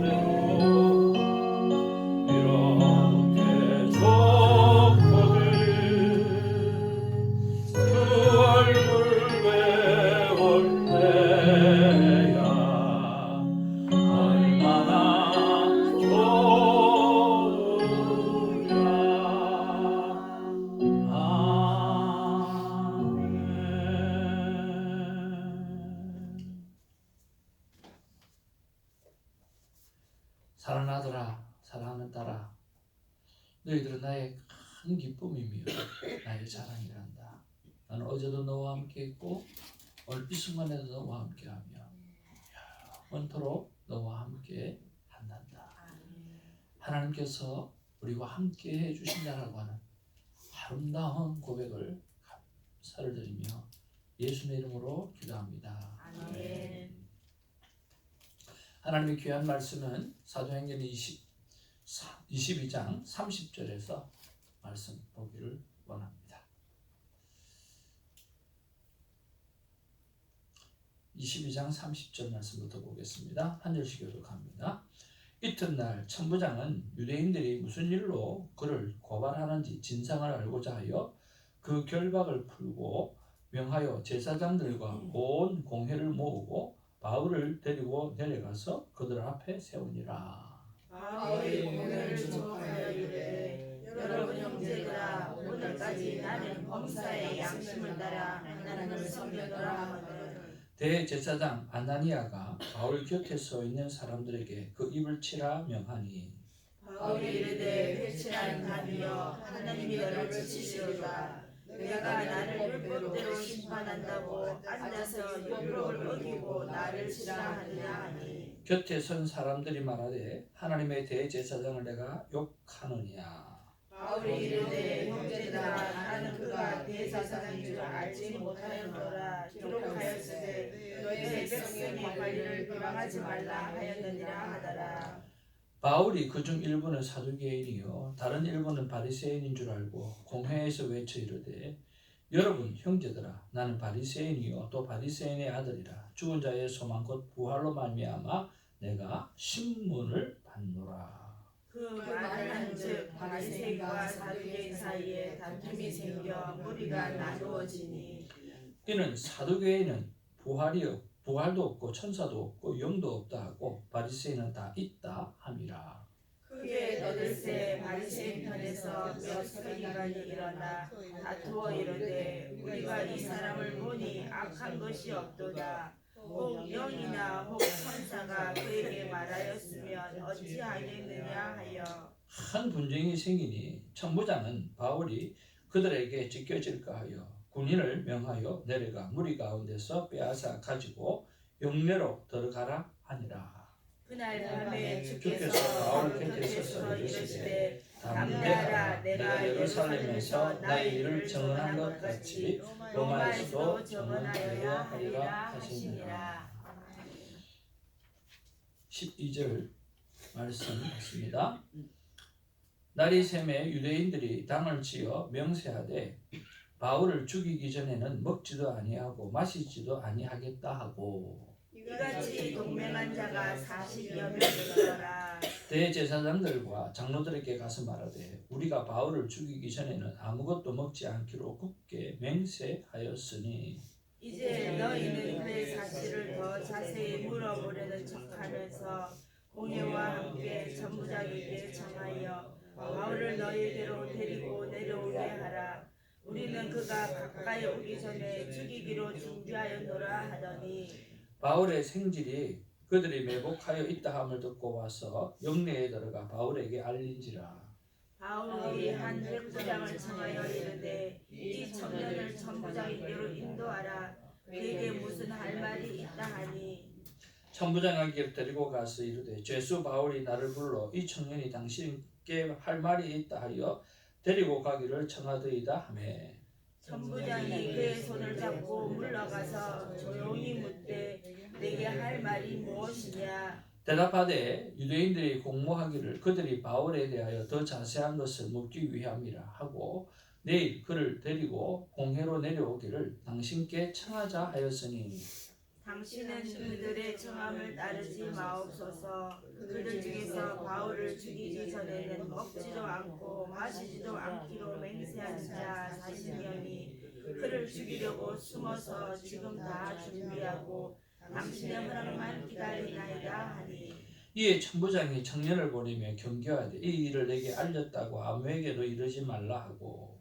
생각나요. 이렇게 좋거든 그 얼굴 배울 때야 얼마나 좋으랴. 사랑하는 아들아, 사랑하는 딸아, 너희들은 나의 큰 기쁨이며 나의 자랑이란다. 나는 어제도 너와 함께 있고 오늘 이 순간에도 너와 함께하며 영원토록 너와 함께 한단다. 하나님께서 우리와 함께 해주신다라고 하는 아름다운 고백을 감사를 드리며 예수님의 이름으로 기도합니다. 아멘. 하나님의 귀한 말씀은 사도행전 22장 30절에서 말씀 보기를 원합니다. 22장 30절 말씀부터 보겠습니다. 한 절씩 교독합니다. 이튿날 천부장은 유대인들이 무슨 일로 그를 고발하는지 진상을 알고자 하여 그 결박을 풀고 명하여 제사장들과 온 공회를 모으고 바울을 데리고 내려가서 그들 앞에 세우니라. 바울이 공회를 주목하여 이르되 여러분 형제들아 오늘까지 나는 범사의 양심을 따라 하나님을 섬기노라 하거든. 대제사장 아나니아가 바울 곁에 서 있는 사람들에게 그 입을 치라 명하니 바울이 이르되 회칠한 감이여 하나님이 너를 치시리로다. 내가 나를 율법대로 심판한다고 앉아서 율법을 어기고 나를 치라 하느냐 하니 곁에 선 사람들이 말하되 하나님의 대제사장을 내가 욕하느냐. 바울이 이르되 형제들아 나는 그가 대제사장인 줄 알지 못하였노라. 기록하였으되 너의 백성의 관리를 비방하지 말라 하였느니라 하더라. 바울이 그중 일부는 사두개인이요 다른 일부는 바리새인인 줄 알고 공회에서 외쳐 이르되 여러분 형제들아 나는 바리새인이요 또 바리새인의 아들이라. 죽은 자의 소망 곧 부활로 말미암아 내가 신문을 받노라. 그 말을 한즉 바리새인과 사두개인 사이에 다툼이 생겨 무리가 나누어지니 이는 사두개인은 부활도 없고 천사도 없고 영도 없다 하고 바리새인은 다 있다 함이라. 크게 떠들새 바리새인 편에서 몇 서기관이 일어나 다투어 이르되 우리가 이 사람을 보니 악한 것이 없도다. 혹 영이나 혹 천사가 그에게 말하였으면 어찌하겠느냐 하여 큰 분쟁이 생기니 천부장은 바울이 그들에게 지켜질까 하여 군인을 명하여 내려가 무리 가운데서 빼앗아 가지고 영내로 들어가라 하니라. 그날 밤에 주께서 주께서 바울 바울 곁에 곁에 서서 서 이르시되 이르시되 담대하라. 담대하라. 내가 예루살렘에서 나의 일을 증언한 것 같이 로마에서도 증언하여야 하리라 하시니라. 12절 말씀 있습니다. 날이 새매 유대인들이 당을 지어 명세하되 바울을 죽이기 전에는 먹지도 아니하고 마시지도 아니하겠다 하고 이같이 동맹한 자가 40여 명 되더라. 대제사장들과 장로들에게 가서 말하되 우리가 바울을 죽이기 전에는 아무것도 먹지 않기로 굳게 맹세하였으니 이제 너희는 그의 사실을 더 자세히 물어보려는 척하면서 공회와 함께 전부장에게 청하여 바울을 너희에게로 데리고 내려오게 하라. 우리는 그가 가까이 오기 전에 죽이기로 준비하였노라 하더니 바울의 생질이 그들이 매복하여 있다 함을 듣고 와서 영내에 들어가 바울에게 알린지라. 바울이 한 백부장을 청하여 이르되 이 청년을 천부장에게로 인도하라. 그에게 무슨 할 말이 있다 하니 천부장에게 데리고 가서 이르되 죄수 바울이 나를 불러 이 청년이 당신께 할 말이 있다 하여 데리고 가기를 청하더이다 하매 천부장이 그의 손을 잡고 물러가서 조용히 묻되 내게 할 말이 무엇이냐. 대답하되 유대인들이 공모하기를 그들이 바울에 대하여 더 자세한 것을 묻기 위함이라 하고 내일 그를 데리고 공회로 내려오기를 당신께 청하자 하였으니 당신은 그들의 청함을 따르지 마옵소서. 그들 중에서 바울을 죽이기 전에는 먹지도 않고 마시지도 않기로 맹세한 자 40명이 그를 죽이려고 숨어서 지금 다 준비하고 당신의 허락만 기다리나이다 하니. 이에 천부장이 청년을 보내며 경계하되 이 일을 내게 알렸다고 아무에게도 이르지 말라 하고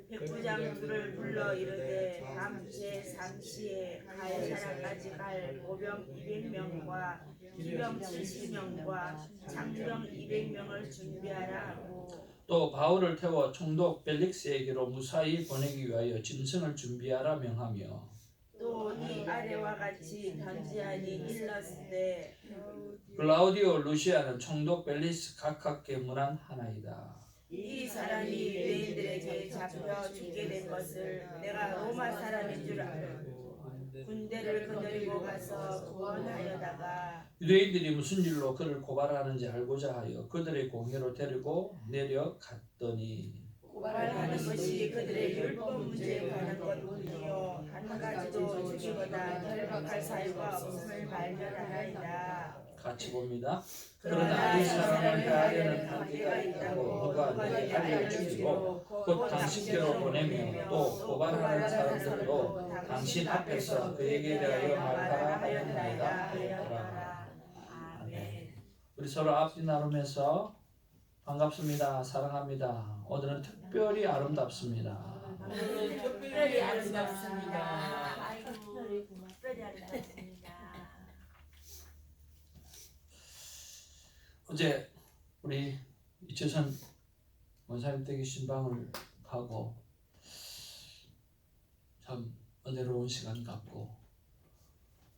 백부장 둘을 불러 이르되 밤 제3시에 가이사라까지 갈 보병 200명과 기병 70명과 장병 200명을 준비하라 하고 또 바울을 태워 총독 벨릭스에게로 무사히 보내기 위하여 짐승을 준비하라 명하며 또 이 아래와 같이 편지안이 일렀을 때 글라우디오 루시아는 총독 벨리스 각하께 문안 하나이다. 이 사람이 유대인들에게 잡혀 죽게 된 것을 내가 로마 사람인 줄 알고 군대를 거느리고 가서 구원하여다가 유대인들이 무슨 일로 그를 고발하는지 알고자 하여 그들의 공회로 데리고 내려갔더니 고발하는 것이 그들의 율법 문제에 관한 것뿐이요 한 가지도 죽이거나 결박할 사유가 없음을 발견하나이다. 같이 봅니다. 그러나 그러나 이 이 사람을 사람을 대하여는 대하여는 관계가 있다고 있다고 그가 누가 내게 내게 알려주시고 곧 당신께로 보내며 또 고발하는 사람들도 당신 앞에서 그에게 대하여 말하라 하였나이다 하였더라. 아멘. 우리 서로 앞뒤 나누면서 반갑습니다. 사랑합니다. 오늘은 특별히 아름답습니다. 특별히 아름답습니다. 아이고, 특별히 아름답습니다. 어제 우리 이채선 원사님 댁에 신방을 가고 참 은혜로운 시간 갖고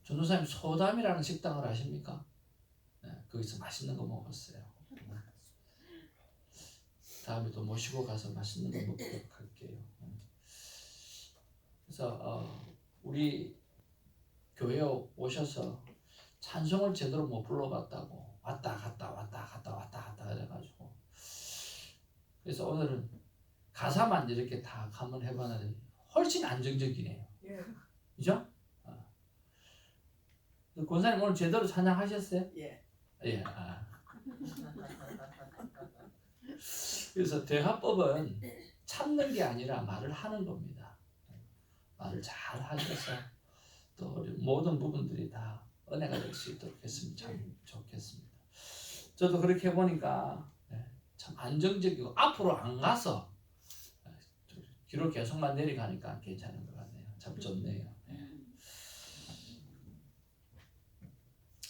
전도사님 소담이라는 식당을 아십니까? 네, 거기서 맛있는 거 먹었어요. 다음에 또 모시고 가서 맛있는 거 먹도록 할게요. 그래서 우리 교회에 오셔서 찬송을 제대로 못 불러봤다고 왔다 갔다 해가지고 그래서 오늘은 가사만 이렇게 다 감안해봤는데 훨씬 안정적이네요. 그죠? 권사님 오늘 제대로 찬양하셨어요? 예. 예. 그래서 대화법은 참는 게 아니라 말을 하는 겁니다. 말을 잘 하셔서 또 우리 모든 부분들이 다 은혜가 될 수 있도록 했으면 참 좋겠습니다. 저도 그렇게 보니까 참 안정적이고 앞으로 안 가서 뒤로 계속만 내려가니까 괜찮은 것 같네요. 참 좋네요.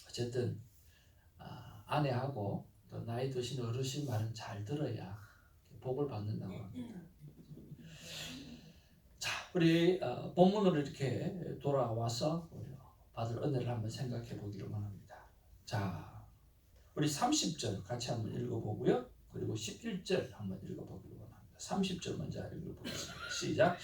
어쨌든 아내하고 또 나이 드신 어르신 말은 잘 들어야 복을 받는다고 합니다. 자, 우리 본문으로 이렇게 돌아와서 우리 받을 은혜를 한번 생각해 보기로 합니다. 자, 우리 30절 같이 한번 읽어보고요. 그리고 11절 한번 읽어보기로 합니다. 30절 먼저 읽어보겠습니다. 시작.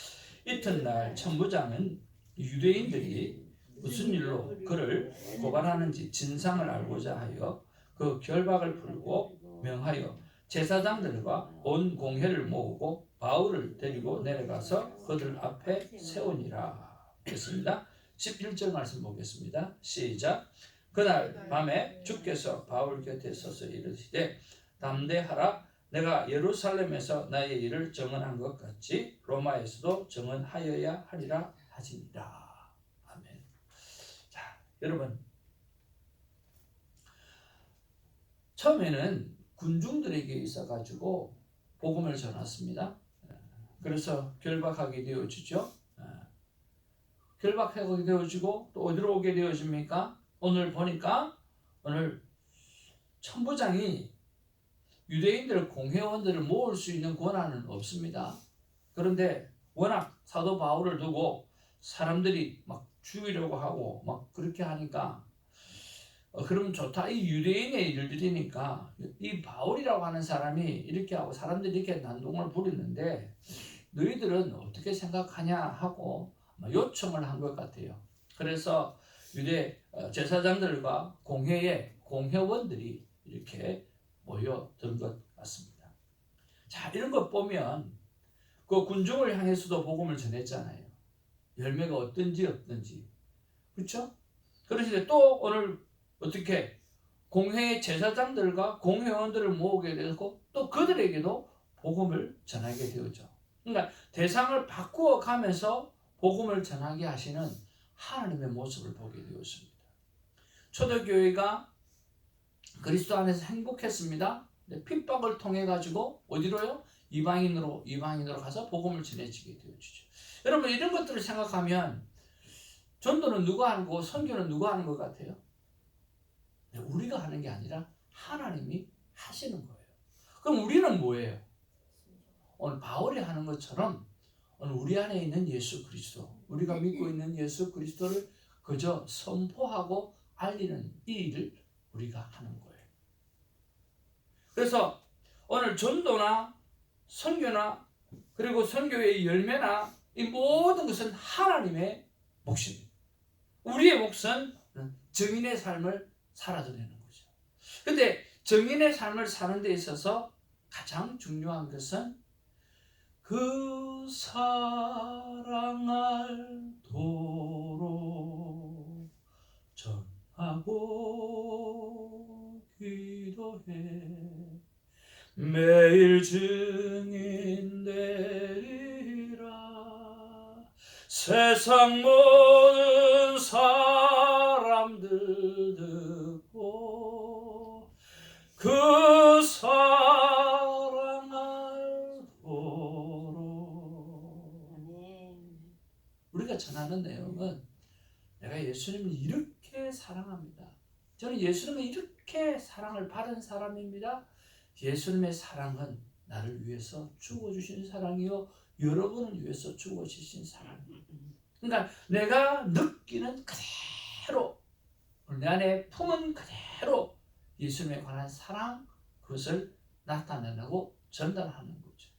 이튿날 천부장은 유대인들이 무슨 일로 그를 고발하는지 진상을 알고자 하여 그 결박을 풀고 명하여 제사장들과 온 공회를 모으고 바울을 데리고 내려가서 그들 앞에 세우니라. 됐습니다. 11절 말씀 보겠습니다. 시작. 그날 밤에 주께서 바울 곁에 서서 이르시되 담대하라. 내가 예루살렘에서 나의 일을 증언한 것 같이 로마에서도 증언하여야 하리라 하시니라. 아멘. 자, 여러분 처음에는 군중들에게 있어가지고 복음을 전했습니다. 그래서 결박하게 되어지죠. 결박하게 되어지고 또 어디로 오게 되어집니까? 오늘 보니까 오늘 천부장이 유대인들 공회원들을 모을 수 있는 권한은 없습니다. 그런데 워낙 사도 바울을 두고 사람들이 막 죽이려고 하고 막 그렇게 하니까 그러면 좋다. 이 유대인의 일들이니까 이 바울이라고 하는 사람이 이렇게 하고 사람들이 이렇게 난동을 부리는데 너희들은 어떻게 생각하냐 하고 요청을 한 것 같아요. 그래서 유대 제사장들과 공회의 공회원들이 이렇게 모여든 것 같습니다. 자, 이런 것 보면 그 군중을 향해서도 복음을 전했잖아요. 열매가 어떤지. 그렇죠? 그러시는데 또 오늘 어떻게 공회 제사장들과 공회원들을 모으게 되고 또 그들에게도 복음을 전하게 되었죠. 그러니까 대상을 바꾸어 가면서 복음을 전하게 하시는 하나님의 모습을 보게 되었습니다. 초대교회가 그리스도 안에서 행복했습니다. 핍박을 통해 가지고 어디로요? 이방인으로 가서 복음을 전해지게 되어주죠. 여러분 이런 것들을 생각하면 전도는 누가 하는 거고 선교는 누가 하는 것 같아요? 우리가 하는 게 아니라 하나님이 하시는 거예요. 그럼 우리는 뭐예요? 오늘 바울이 하는 것처럼 오늘 우리 안에 있는 예수 그리스도, 우리가 믿고 있는 예수 그리스도를 그저 선포하고 알리는 이 일을 우리가 하는 거예요. 그래서 오늘 전도나 선교나 그리고 선교의 열매나 이 모든 것은 하나님의 몫입니다. 우리의 몫은 증인의 삶을 살아내는 거죠. 근데 증인의 삶을 사는 데 있어서 가장 중요한 것은 그 사랑 알도록 전하고 기도해 매일 증인 되리라 세상 모든 사람들 듣고 그 사랑 알도록. 우리가 전하는 내용은 내가 예수님을 이렇게 사랑합니다. 저는 예수님을 이렇게 사랑을 받은 사람입니다. 예수님의 사랑은 나를 위해서 죽어주신 사랑이요 여러분을 위해서 죽어주신 사랑이에요. 그러니까 내가 느끼는 그대로 내 안에 품은 그대로 예수님에 관한 사랑 그것을 나타내고 전달하는 거죠.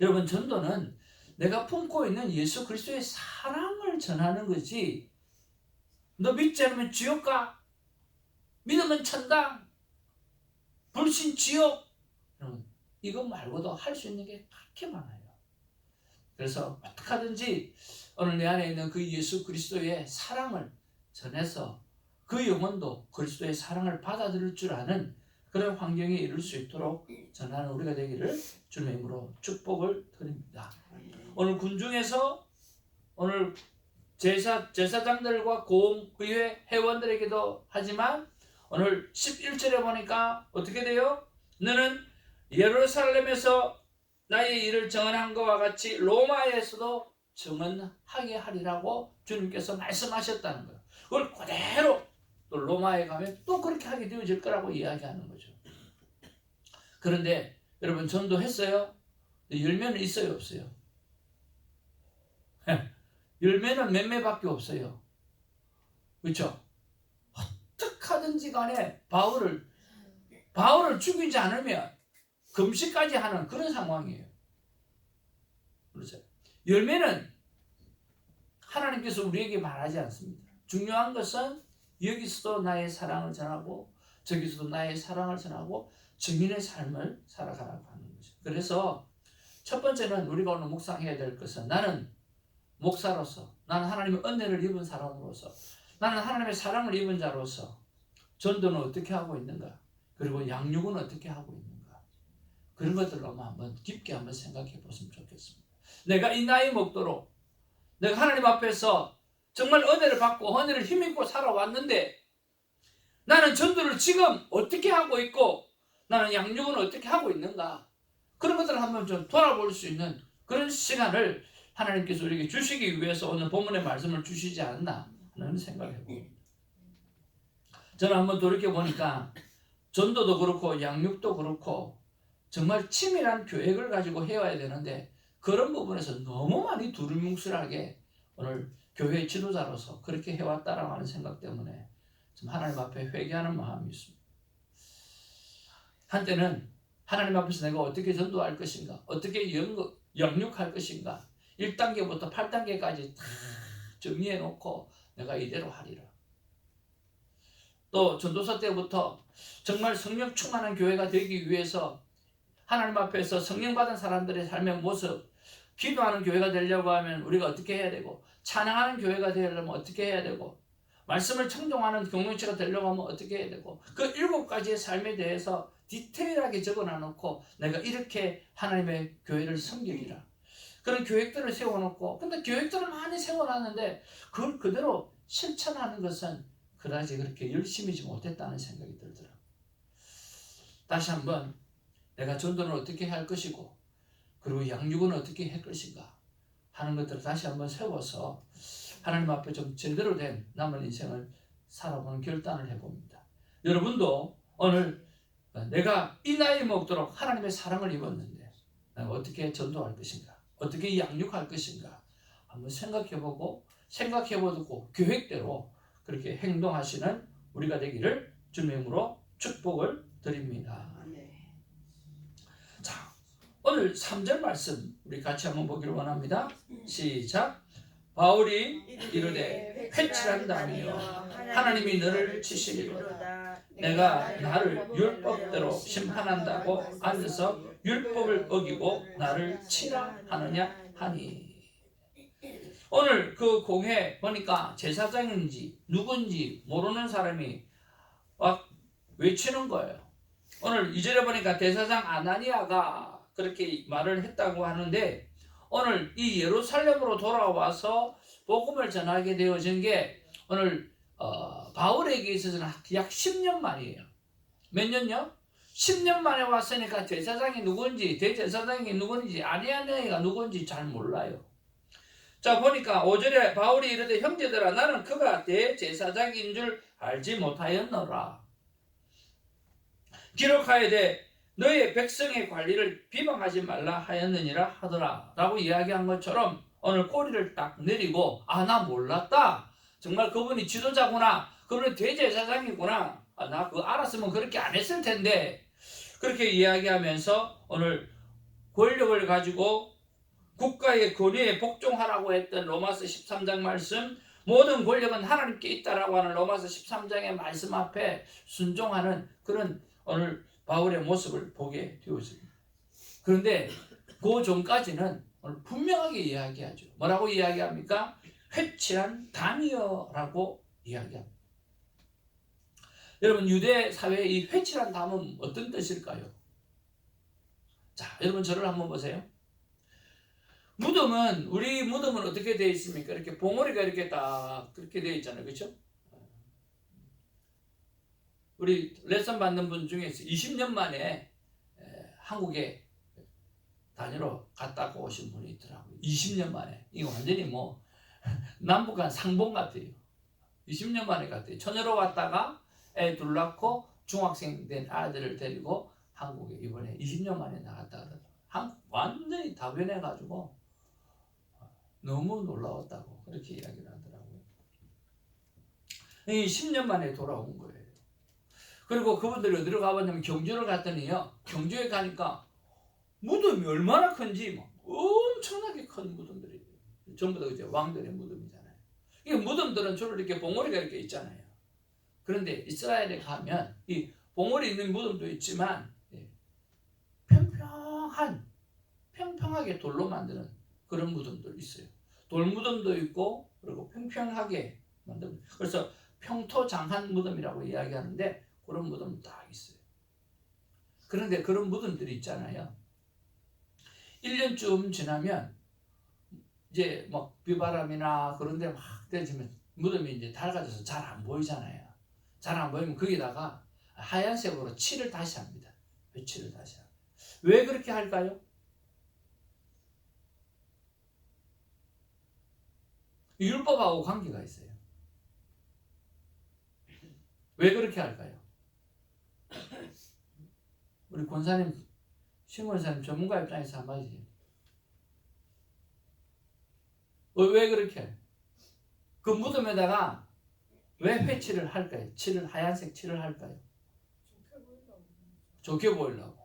여러분 전도는 내가 품고 있는 예수 그리스도의 사랑을 전하는 거지 너 믿지 않으면 지옥 가 믿으면 천당 불신 지옥 이것 말고도 할 수 있는 게 그렇게 많아요. 그래서 어떻게 하든지 오늘 내 안에 있는 그 예수 그리스도의 사랑을 전해서 그 영혼도 그리스도의 사랑을 받아들일 줄 아는 그런 환경에 이룰 수 있도록 전하는 우리가 되기를 주님의 이름으로 축복을 드립니다. 오늘 군중에서 오늘 제사장들과 공의회 회원들에게도 하지만 오늘 11절에 보니까 어떻게 돼요? 너는 예루살렘에서 나의 일을 정언한 것과 같이 로마에서도 정언하게 하리라고 주님께서 말씀하셨다는 거예요. 그걸 그대로 또 로마에 가면 또 그렇게 하게 되어질 거라고 이야기하는 거죠. 그런데 여러분 전도했어요? 열매는 있어요 없어요? 열매는 몇매밖에 없어요. 그렇죠? 어떻게 하든지 간에 바울을 죽이지 않으면 금식까지 하는 그런 상황이에요. 그렇죠? 열매는 하나님께서 우리에게 말하지 않습니다. 중요한 것은 여기서도 나의 사랑을 전하고 저기서도 나의 사랑을 전하고 증인의 삶을 살아가라고 하는 거죠. 그래서 첫 번째는 우리가 오늘 묵상해야 될 것은 나는 목사로서, 나는 하나님의 은혜를 입은 사람으로서, 나는 하나님의 사랑을 입은 자로서 전도는 어떻게 하고 있는가? 그리고 양육은 어떻게 하고 있는가? 그런 것들로 한번 깊게 한번 생각해 보시면 좋겠습니다. 내가 이 나이 먹도록 내가 하나님 앞에서 정말 은혜를 받고 은혜를 힘입고 살아왔는데 나는 전도를 지금 어떻게 하고 있고 나는 양육은 어떻게 하고 있는가? 그런 것들을 한번 좀 돌아볼 수 있는 그런 시간을 하나님께서 우리에게 주시기 위해서 오늘 본문의 말씀을 주시지 않나 하는 생각을 해봅니다. 저는 한번 돌이켜보니까 전도도 그렇고 양육도 그렇고 정말 치밀한 계획을 가지고 해와야 되는데 그런 부분에서 너무 많이 두루뭉술하게 오늘 교회 지도자로서 그렇게 해왔다라고 하는 생각 때문에 좀 하나님 앞에 회개하는 마음이 있습니다. 한때는 하나님 앞에서 내가 어떻게 전도할 것인가, 어떻게 양육할 것인가 1단계부터 8단계까지 다 정리해놓고 내가 이대로 하리라. 또 전도사 때부터 정말 성령 충만한 교회가 되기 위해서 하나님 앞에서 성령 받은 사람들의 삶의 모습, 기도하는 교회가 되려고 하면 우리가 어떻게 해야 되고 찬양하는 교회가 되려면 어떻게 해야 되고 말씀을 청종하는 공동체가 되려고 하면 어떻게 해야 되고, 그 7가지의 삶에 대해서 디테일하게 적어놔놓고 내가 이렇게 하나님의 교회를 섬기리라, 그런 계획들을 세워놓고, 근데 계획들을 많이 세워놨는데 그걸 그대로 실천하는 것은 그다지 그렇게 열심히지 못했다는 생각이 들더라고요. 다시 한번 내가 전도는 어떻게 할 것이고, 그리고 양육은 어떻게 할 것인가 하는 것들을 다시 한번 세워서 하나님 앞에 좀 제대로 된 남은 인생을 살아보는 결단을 해봅니다. 여러분도 오늘 내가 이 나이 먹도록 하나님의 사랑을 입었는데 내가 어떻게 전도할 것인가, 어떻게 양육할 것인가 한번 생각해보고 계획대로 그렇게 행동하시는 우리가 되기를 주님의 이름으로 축복을 드립니다. 자, 오늘 3절 말씀 우리 같이 한번 보기를 원합니다. 시작. 바울이 이르되 회칠한다며 하나님이 너를 치시리로다. 내가 나를 율법대로 심판한다고 앉아서 율법을 어기고 나를 치라 하느냐 하니. 오늘 그 공회 보니까 제사장인지 누군지 모르는 사람이 막 외치는 거예요. 오늘 2절에 보니까 대사장 아나니아가 그렇게 말을 했다고 하는데, 오늘 이 예루살렘으로 돌아와서 복음을 전하게 되어진 게 오늘 바울에게 있어서는 약 10년 만이에요. 몇 년요? 10년 만에 왔으니까 제사장이 누군지, 대제사장이 누군지, 아나니아가 누군지 잘 몰라요. 자, 보니까 5절에 바울이 이르되 형제들아, 나는 그가 대제사장인 줄 알지 못하였노라. 기록하여되 너의 백성의 관리를 비방하지 말라 하였느니라 하더라 라고 이야기한 것처럼 오늘 꼬리를 딱 내리고, 나 몰랐다, 정말 그분이 지도자구나, 그분이 대제사장이구나, 나 그거 알았으면 그렇게 안 했을 텐데, 그렇게 이야기하면서 오늘 권력을 가지고 국가의 권위에 복종하라고 했던 로마서 13장 말씀, 모든 권력은 하나님께 있다라고 하는 로마서 13장의 말씀 앞에 순종하는 그런 오늘 바울의 모습을 보게 되었습니다. 그런데 그 전까지는 오늘 분명하게 이야기하죠. 뭐라고 이야기합니까? 회칠한 담이여라고 이야기합니다. 여러분, 유대 사회의 이 회칠한 담은 어떤 뜻일까요? 자, 여러분 저를 한번 보세요. 무덤은, 우리 무덤은 어떻게 되어 있습니까? 이렇게 봉오리가 이렇게 딱 그렇게 되어 있잖아요. 그렇죠? 우리 레슨 받는 분 중에서 20년 만에 한국에 다니러 갔다가 오신 분이 있더라고요. 20년 만에. 이거 완전히 뭐 남북한 상봉 같아요. 20년 만에 갔대요. 처녀로 왔다가 애 둘 낳고 중학생 된 아들을 데리고 한국에 이번에 20년 만에 나갔다 하더라고요. 한국 완전히 다 변해가지고 너무 놀라웠다고 그렇게 이야기를 하더라고요. 10년 만에 돌아온 거예요. 그리고 그분들이 어디로 가봤냐면 경주를 갔더니요, 경주에 가니까 무덤이 얼마나 큰지 막 엄청나게 큰 무덤들이 전부 다 이제 왕들의 무덤이잖아요. 이 무덤들은 주로 이렇게 봉오리가 이렇게 있잖아요. 그런데 이스라엘에 가면 이 봉오리 있는 무덤도 있지만 평평하게 돌로 만드는 그런 무덤도 있어요. 돌 무덤도 있고, 그리고 평평하게 만든, 그래서 평토장한 무덤이라고 이야기하는데 그런 무덤 딱 있어요. 그런데 그런 무덤들이 있잖아요. 1년쯤 지나면 이제 뭐 비바람이나 그런 데 막 되지면 무덤이 이제 낡아져서 잘 안 보이잖아요. 잘 안 보이면 거기다가 하얀색으로 칠을 다시 합니다. 칠을 다시 합니다. 왜 그렇게 할까요? 율법하고 관계가 있어요. 왜 그렇게 할까요? 우리 권사님, 신권사님 전문가 입장에서 한마디 해요. 왜 그렇게 해요? 그 무덤에다가 왜 회칠을 할까요? 하얀색 칠을 할까요? 좋게 보이려고.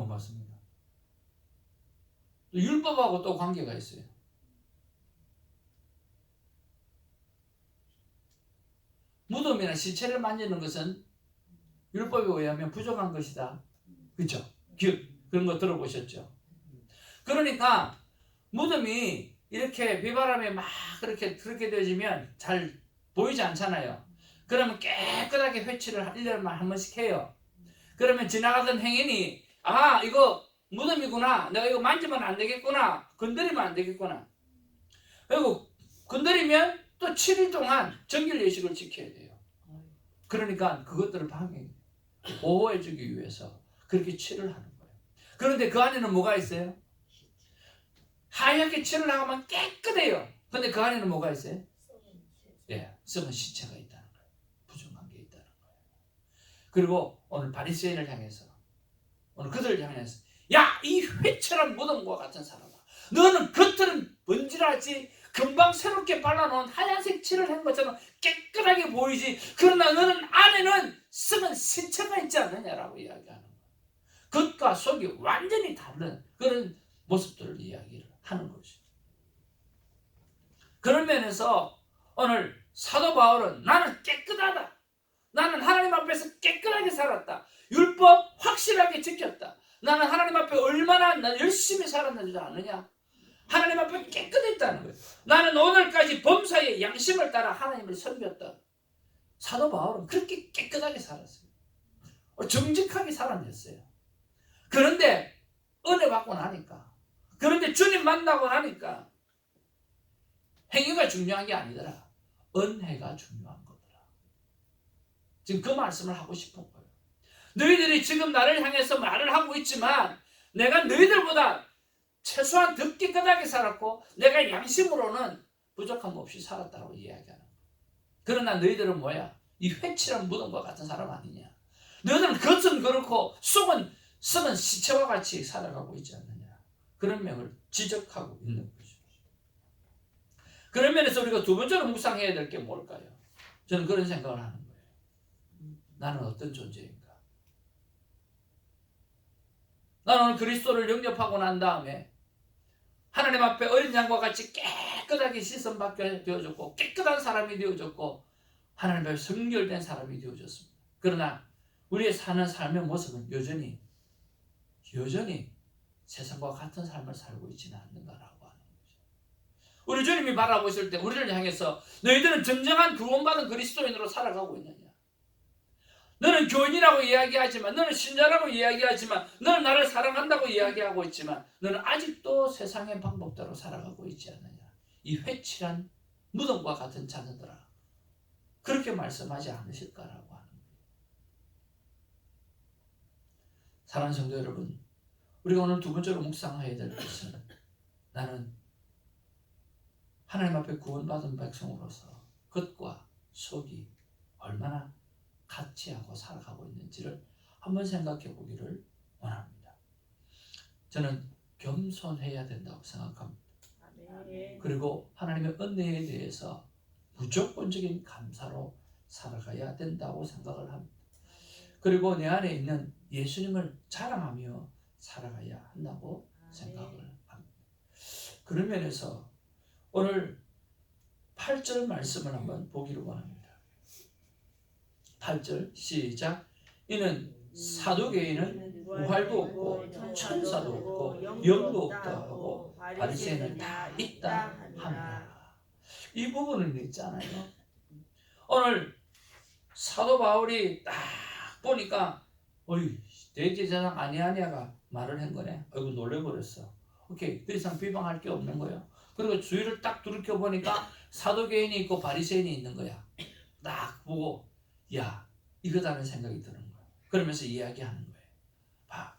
맞습니다. 율법하고 또 관계가 있어요. 무덤이나 시체를 만지는 것은 율법에 의하면 부족한 것이다. 그렇죠? 그런 거 들어보셨죠? 그러니까 무덤이 이렇게 비바람에 막 그렇게 되어지면 잘 보이지 않잖아요. 그러면 깨끗하게 회치를 1년에 한 번씩 해요. 그러면 지나가던 행인이 아 이거 무덤이구나. 내가 이거 만지면 안 되겠구나. 건드리면 안 되겠구나. 그리고 건드리면 또 7일 동안 정결 예식을 지켜야 돼요. 그러니까 그것들을 보호해주기 위해서 그렇게 칠을 하는 거예요. 그런데 그 안에는 뭐가 있어요? 하얗게 칠을 하면 깨끗해요. 근데 그 안에는 뭐가 있어요? 예, 썩은 시체가 있다는 거예요. 부정한 게 있다는 거예요. 그리고 오늘 바리새인을 향해서 오늘 그들을 향해서 야, 이 회칠한 무덤과 같은 사람아, 너는 겉은 번질하지 금방 새롭게 발라놓은 하얀색 칠을 한 것처럼 깨끗하게 보이지 그러나 너는 안에는 썩은 시체가 있지 않느냐라고 이야기하는 거예요. 겉과 속이 완전히 다른 그런 모습들을 이야기를 하는 거죠. 그런 면에서 오늘 사도 바울은 나는 깨끗하다. 나는 하나님 앞에서 깨끗하게 살았다. 율법 확실하게 지켰다. 나는 하나님 앞에 얼마나 열심히 살았는지 아느냐? 하나님 앞에 깨끗했다는 거예요. 나는 오늘까지 범사의 양심을 따라 하나님을 섬겼다. 사도 바울은 그렇게 깨끗하게 살았어요. 정직하게 살아냈어요. 그런데 은혜 받고 나니까, 그런데 주님 만나고 나니까 행위가 중요한 게 아니더라. 은혜가 중요한 거더라. 지금 그 말씀을 하고 싶은 거예요. 너희들이 지금 나를 향해서 말을 하고 있지만 내가 너희들보다 최소한 더 깨끗하게 살았고 내가 양심으로는 부족함 없이 살았다고 이야기하는 거예요. 그러나 너희들은 뭐야? 이 회칠한 무덤과 같은 사람 아니냐? 너희들은 겉은 그렇고 속은 썩은 시체와 같이 살아가고 있지 않느냐? 그런 면을 지적하고 있는 거죠. 그런 면에서 우리가 두 번째로 묵상해야 될 게 뭘까요? 저는 그런 생각을 하는 거예요. 나는 어떤 존재인가? 나는 오늘 그리스도를 영접하고 난 다음에 하나님 앞에 어린 양과 같이 깨끗하게 씻음받게 되어졌고 깨끗한 사람이 되어졌고 하나님 앞에 성결된 사람이 되어졌습니다. 그러나 우리의 사는 삶의 모습은 여전히 세상과 같은 삶을 살고 있지는 않는가라고 하는 거죠. 우리 주님이 바라보실 때 우리를 향해서 너희들은 진정한 구원받은 그리스도인으로 살아가고 있느냐? 너는 교인이라고 이야기하지만, 너는 신자라고 이야기하지만, 너는 나를 사랑한다고 이야기하고 있지만 너는 아직도 세상의 방법대로 살아가고 있지 않느냐? 이 회칠한 무덤과 같은 자녀들아, 그렇게 말씀하지 않으실까라고 하는 거예요. 사랑하는 성도 여러분, 우리가 오늘 두 번째로 묵상해야 될 것은 나는 하나님 앞에 구원받은 백성으로서 겉과 속이 얼마나 같이 하고 살아가고 있는지를 한번 생각해 보기를 원합니다. 저는 겸손해야 된다고 생각합니다. 그리고 하나님의 은혜에 대해서 무조건적인 감사로 살아가야 된다고 생각을 합니다. 그리고 내 안에 있는 예수님을 자랑하며 살아가야 한다고 생각을 합니다. 그런 면에서 오늘 8절 말씀을 한번 보기를 원합니다. 8절 시작. 이는 사두개인은 부활도 없고 천사도 없고 영도 없다 하고 바리새인은 다 있다 합니다. 이 부분은 있잖아요. 오늘 사도 바울이 딱 보니까 어이 대제사장 아니하냐가 말을 한 거네. 아이고 놀래버렸어. 오케이, 더 이상 비방할 게 없는 거예요. 그리고 주위를 딱 두르켜 보니까 사두개인이 있고 바리새인이 있는 거야. 딱 보고 야, 이거다는 생각이 드는 거야. 그러면서 이야기하는 거예요. 봐,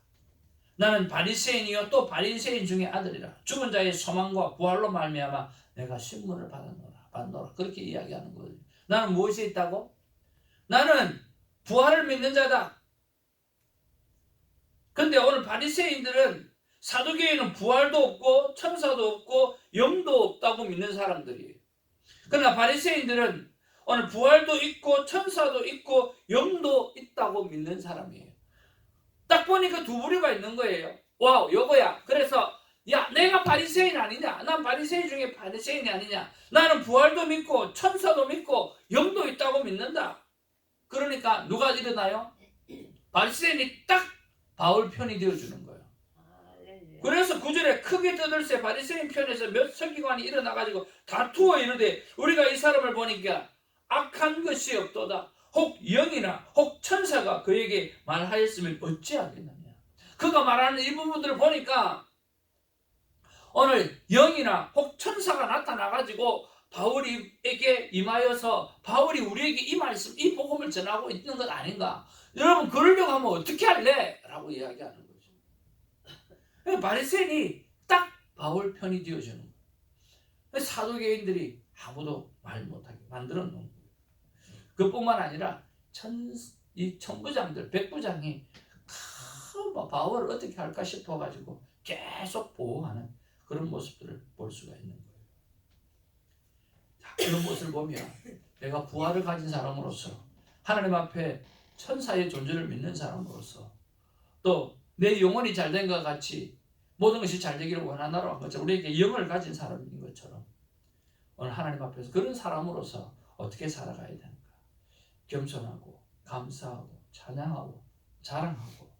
나는 바리새인이요 또 바리새인 중에 아들이라. 죽은 자의 소망과 부활로 말미암아 내가 신문을 받노라. 그렇게 이야기하는 거예요. 나는 무엇이 있다고? 나는 부활을 믿는 자다. 근데 오늘 바리새인들은 사두개인은 부활도 없고 천사도 없고 영도 없다고 믿는 사람들이에요. 그러나 바리새인들은 오늘 부활도 있고 천사도 있고 영도 있다고 믿는 사람이에요. 딱 보니까 두 부류가 있는 거예요. 와우, 요거야. 그래서 야, 내가 바리새인 아니냐? 난 바리새인 중에 바리새인이 아니냐? 나는 부활도 믿고 천사도 믿고 영도 있다고 믿는다. 그러니까 누가 일어나요? 바리새인이 딱 바울 편이 되어주는 거예요. 그래서 9절에 크게 떠들세 바리새인 편에서 몇 서기관이 일어나가지고 다투어 이르되 우리가 이 사람을 보니까 악한 것이 없도다. 혹 영이나 혹 천사가 그에게 말하였으면 어찌하겠느냐. 그가 말하는 이 부분들을 보니까 오늘 영이나 혹 천사가 나타나가지고 바울에게 임하여서 바울이 우리에게 이 말씀, 이 복음을 전하고 있는 것 아닌가? 여러분 그러려고 하면 어떻게 할래? 라고 이야기하는 거죠. 바리새인이 딱 바울 편이 되어주는 거예요. 사도개인들이 아무도 말 못하게 만들어 놓은 거예요. 그뿐만 아니라 이 천부장들, 백부장이 바울을 어떻게 할까 싶어가지고 계속 보호하는 그런 모습들을 볼 수가 있는 거예요. 자, 그런 모습을 보면 내가 부활을 가진 사람으로서 하나님 앞에 천사의 존재를 믿는 사람으로서 또 내 영혼이 잘된 것 같이 모든 것이 잘 되기를 원하나로 한 것처럼 우리에게 영을 가진 사람인 것처럼 오늘 하나님 앞에서 그런 사람으로서 어떻게 살아가야 되는가? 겸손하고 감사하고 찬양하고 자랑하고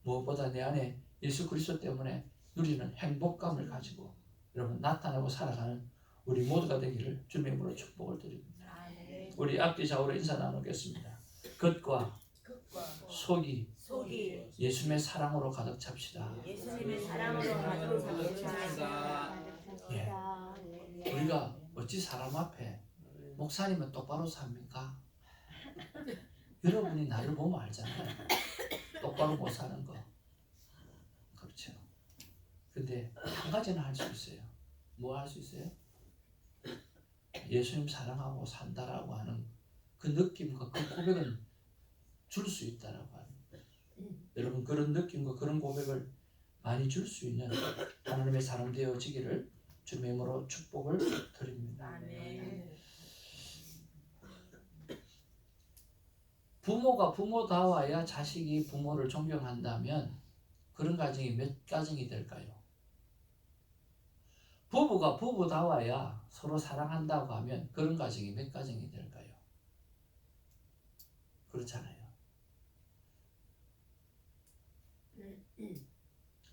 무엇보다 내 안에 예수 그리스도 때문에 누리는 행복감을 가지고 여러분 나타내고 살아가는 우리 모두가 되기를 주님의 이름으로 축복을 드립니다. 우리 앞뒤 좌우로 인사 나누겠습니다. 겉과 속이 예수님의 사랑으로 가득 찹시다. 예수님의 사랑으로 가득 찹시다. 예. 우리가 어찌 사람 앞에 목사님은 똑바로 삽니까? 여러분이 나를 보면 알잖아요. 똑바로 못 사는 거. 그렇죠. 근데 한 가지는 할 수 있어요. 뭐 할 수 있어요? 예수님 사랑하고 산다라고 하는 그 느낌과 그 고백은 줄 수 있다라고 하는 거예요. 여러분 그런 느낌과 그런 고백을 많이 줄 수 있는 하나님의 사람 되어지기를 주님의 이름으로 축복을 드립니다. 아멘. 부모가 부모다워야 자식이 부모를 존경한다면 그런 가정이 몇 가정이 될까요? 부부가 부부다워야 서로 사랑한다고 하면 그런 가정이 몇 가정이 될까요? 그렇잖아요.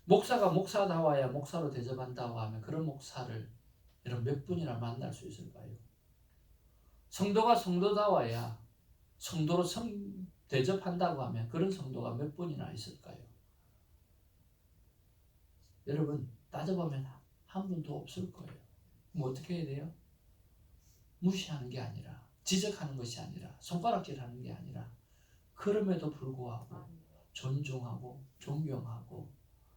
목사가 목사다워야 목사로 대접한다고 하면 그런 목사를 여러분 몇 분이나 만날 수 있을까요? 성도가 성도다워야 성도로 대접한다고 하면 그런 성도가 몇 분이나 있을까요? 여러분 따져보면 한 분도 없을 거예요. 그럼 어떻게 해야 돼요? 무시하는 게 아니라 지적하는 것이 아니라 손가락질하는 게 아니라 그럼에도 불구하고 존중하고 존경하고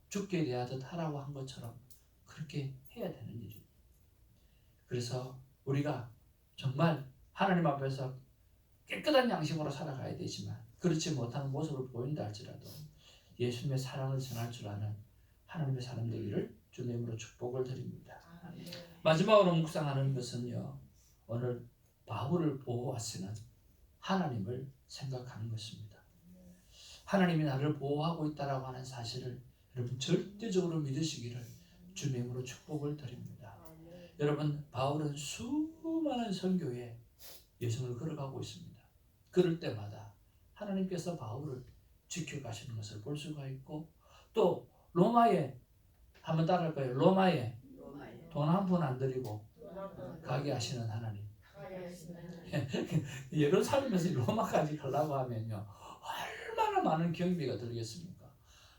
죽게 대하듯 하라고 한 것처럼 그렇게 해야 되는 일입니다. 그래서 우리가 정말 하나님 앞에서 깨끗한 양심으로 살아가야 되지만 그렇지 못하는 모습을 보인다 할지라도 예수님의 사랑을 전할 줄 아는 하나님의 사람 되기를 주님의 이름으로 축복을 드립니다. 마지막으로 묵상하는 것은요. 오늘 바울을 보호하시는 하나님을 생각하는 것입니다. 하나님이 나를 보호하고 있다라고 하는 사실을 여러분 절대적으로 믿으시기를 주님의 이름으로 축복을 드립니다. 여러분 바울은 수많은 선교에 여정을 걸어가고 있습니다. 그럴 때마다 하나님께서 바울을 지켜가시는 것을 볼 수가 있고 또 로마에 한번 따라할 거예요. 로마에 돈 한 푼 안 들이고 가게 하시는 하나님. 예루살렘에서 로마까지 가려고 하면요 얼마나 많은 경비가 들겠습니까?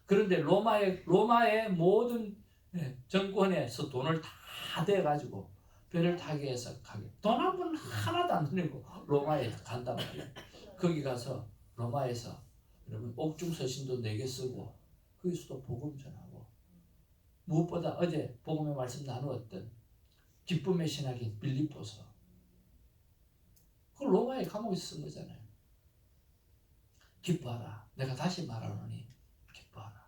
그런데 로마의 모든 정권에서 돈을 다 대가지고 배를 타게 해서 가게. 돈 한 푼 하나도 안 들이고 로마에 간단 말이에요. 거기 가서 로마에서 여러분 옥중 서신도 4개 쓰고 거기서도 복음 전하고 무엇보다 어제 복음의 말씀 나누었던 기쁨의 신학인 빌립보서 그 로마의 감옥에서 쓴 거잖아요. 기뻐하라. 내가 다시 말하노니 기뻐하라.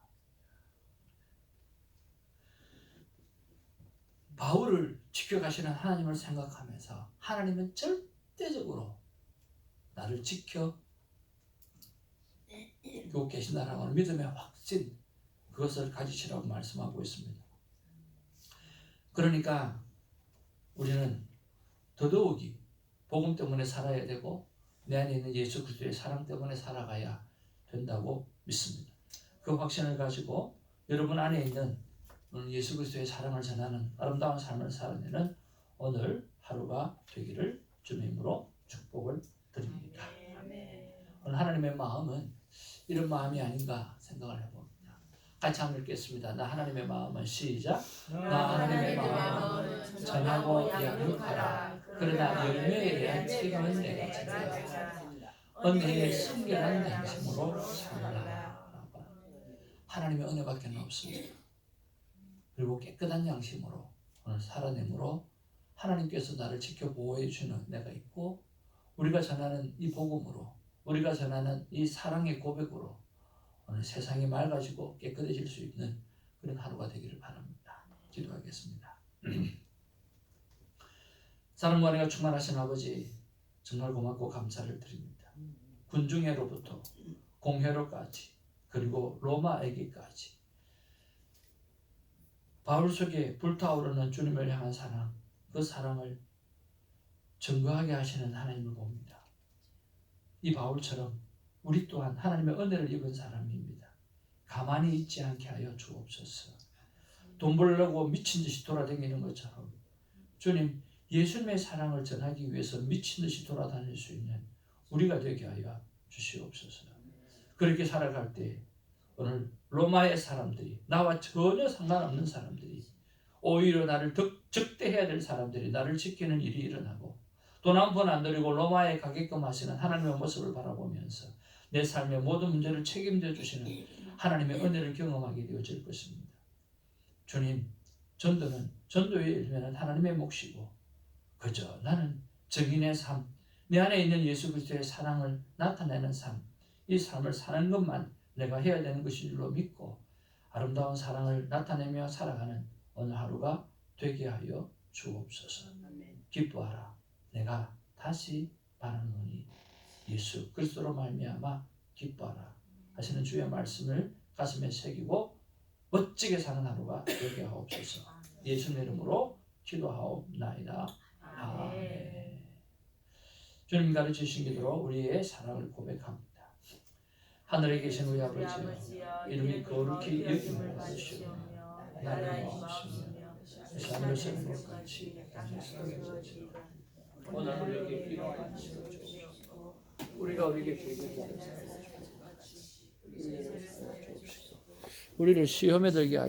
바울을 지켜가시는 하나님을 생각하면서 하나님은 절대적으로 나를 지켜고 계신다라고 하는 믿음의 확신 그것을 가지시라고 말씀하고 있습니다. 그러니까 우리는 더더욱이 복음 때문에 살아야 되고 내 안에 있는 예수 그리스도의 사랑 때문에 살아가야 된다고 믿습니다. 그 확신을 가지고 여러분 안에 있는 예수 그리스도의 사랑을 전하는 아름다운 삶을 살아내는 오늘 하루가 되기를 주님으로 축복을 드립니다. 아멘. 오늘 하나님의 마음은 이런 마음이 아닌가 생각을 해봅니다. 같이 한번 읽겠습니다. 나 하나님의 마음은 시작. 나 하나님의 마음은 전하고 양육하라. 그러나 열매에 대한 책임은 내가 진다. 은혜의 성결한 양심으로 살라. 하나님의 은혜밖에 없습니다. 그리고 깨끗한 양심으로 오늘 살아내므로 하나님께서 나를 지켜 보호해 주는 내가 있고, 우리가 전하는 이 복음으로, 우리가 전하는 이 사랑의 고백으로 오늘 세상이 맑아지고 깨끗해질 수 있는 그런 하루가 되기를 바랍니다. 기도하겠습니다. 사랑과 은혜가 충만하신 아버지, 정말 고맙고 감사를 드립니다. 군중회로부터 공회로까지, 그리고 로마에게까지 바울 속에 불타오르는 주님을 향한 사랑, 그 사랑을 증거하게 하시는 하나님을 봅니다. 이 바울처럼 우리 또한 하나님의 은혜를 입은 사람입니다. 가만히 있지 않게 하여 주옵소서. 돈 벌려고 미친 듯이 돌아다니는 것처럼 주님, 예수님의 사랑을 전하기 위해서 미친 듯이 돌아다닐 수 있는 우리가 되게 하여 주시옵소서. 그렇게 살아갈 때 오늘 로마의 사람들이, 나와 전혀 상관없는 사람들이, 오히려 나를 적대해야 될 사람들이 나를 지키는 일이 일어나고, 돈 한 푼 안 들이고 로마에 가게끔 하시는 하나님의 모습을 바라보면서 내 삶의 모든 문제를 책임져 주시는 하나님의 은혜를 경험하게 되어질 것입니다. 주님, 전도의 일면은 하나님의 몫이고, 그저 나는 정인의 삶, 내 안에 있는 예수 그리스도의 사랑을 나타내는 삶, 이 삶을 사는 것만 내가 해야 되는 것인 줄로 믿고 아름다운 사랑을 나타내며 살아가는 오늘 하루가 되게 하여 주옵소서. 기뻐하라. 내가 다시 바라노니 예수 그리스도로 말미암아 기뻐하라 하시는 주의 말씀을 가슴에 새기고 멋지게 사는 하루가 되게 하옵소서. 예수님 이름으로 기도하옵나이다. 아멘. 주님 가르치신 기도로 우리의 사랑을 고백합니다. 하늘에 계신 우리 아버지여, 이름이 거룩히 여김을 받으시오며 나라의 마옵시며 하늘에 사는 것 같이 땅에서도 이루어지고, 오늘 우리에게 필요한 것을 주옵시고, 우리가 우리에게 빌기를 우리를 시험에 들게 하지